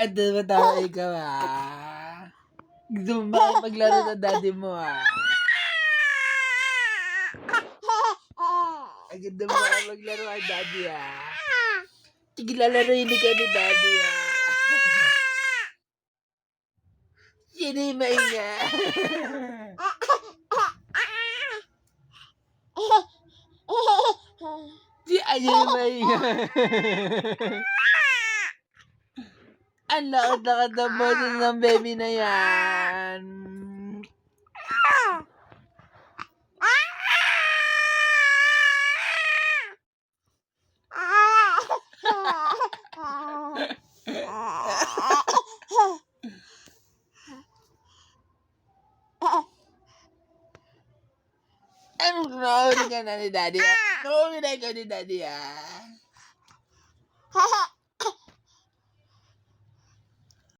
Ano ba tao ikaw, Gusto mo makipaglaro ng daddy mo, Ang ganda mo makipaglaro kay daddy, Sige, lalaroin ka ni daddy, Sino yung mainga? Si Aya yung mainga. Ang lakad-lakad ng boses ng baby na yan. Ano, nakahuli ka na ni daddy, Nakahuli na ikaw ni daddy,